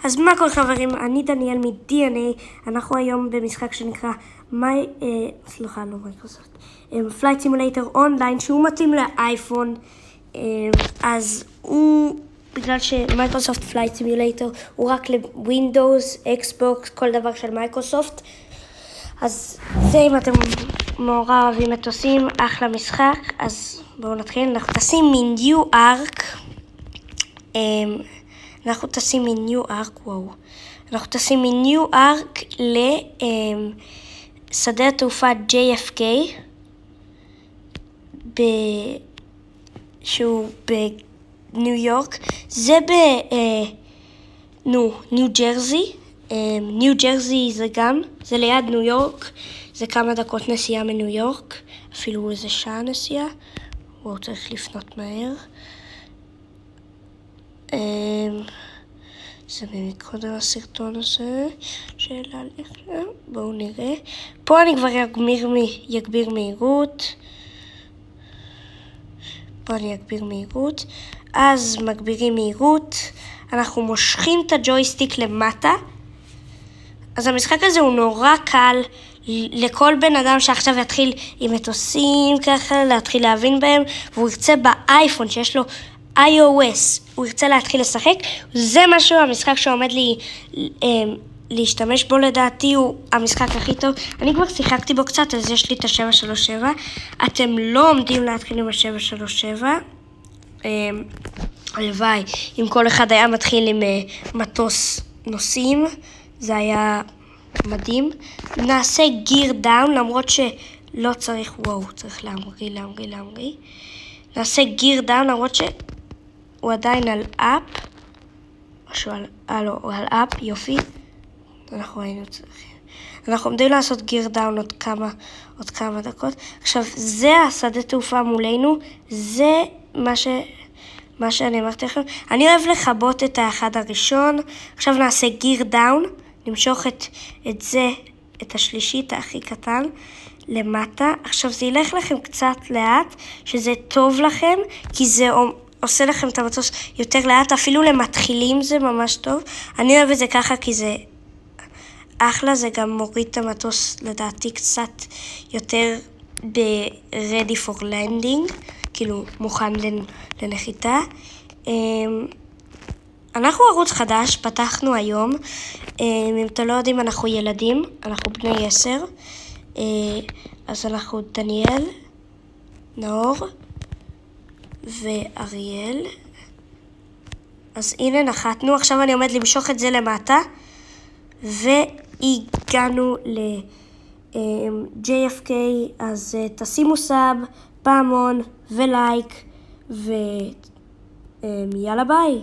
אז מה כל חברים, אני דניאל מ-DNA, אנחנו היום במשחק שנקרא Flight Simulator Online, שהוא מתאים לאייפון, אז הוא, בגלל שמייקרוסופט Flight Simulator הוא רק לווינדוס, אקסבוקס, כל דבר של מייקרוסופט, אז זה אם אתם נורא אוהבים מטוסים, אחלה משחק. אז בואו נתחיל, אנחנו טסים מניו ארק, אנחנו טסים מניו ארק לשדה התעופה JFK, שהוא בניו יורק, זה ניו ג'רזי. ניו ג'רזי זה ליד ניו יורק, זה כמה דקות נסיעה מניו יורק, אפילו איזה שעה נסיעה. וואו, צריך לפנות מהר. זה מקודם הסרטון הזה בואו נראה. פה אני כבר יגביר מהירות. אז מגבירים מהירות, אנחנו מושכים את הג'ויסטיק למטה. אז המשחק הזה הוא נורא קל לכל בן אדם שעכשיו יתחיל עם מטוסים ככה, להתחיל להבין בהם, והוא ירצה באייפון שיש לו iOS, הוא ירצה להתחיל לשחק. זה משהו, המשחק שעומד לי להשתמש בו לדעתי, הוא המשחק הכי טוב. אני כבר שיחקתי בו קצת, אז יש לי את ה-737. אתם לא עומדים להתחיל עם ה-737. הלוואי, אם כל אחד היה מתחיל עם מטוס נוסעים, זה היה מדהים. נעשה גיר דאון, למרות שלא צריך, צריך להמריא. נעשה גיר דאון, למרות שהוא עדיין על אפ. הוא על אפ, יופי. אנחנו עומדים לעשות גיר דאון עוד כמה דקות. עכשיו, זה השדה תעופה מולנו, זה מה שאני אמרתי לכם. אני אוהב לחבות את האחד הראשון. עכשיו נעשה גיר דאון, נמשוך את השלישית הכי קטן למטה. עכשיו זה ילך לכם קצת לאט, שזה טוב לכם, כי זה עושה לכם את המטוס יותר לאט, אפילו למתחילים זה ממש טוב. אני אוהב את זה ככה כי זה אחלה, זה גם מוריד את המטוס לדעתי קצת יותר ב-ready for landing, כאילו מוכן לנחיתה. אנחנו ערוץ חדש, פתחנו היום. אם אתם לא יודעים, אנחנו ילדים, אנחנו בני 10. אז אנחנו דניאל, נאור ואריאל. אז הנה נחתנו, עכשיו אני עומד למשוך את זה למטה, והגענו ל-JFK, אז תשימו סאב, פעמון ולייק, ויאללה ביי.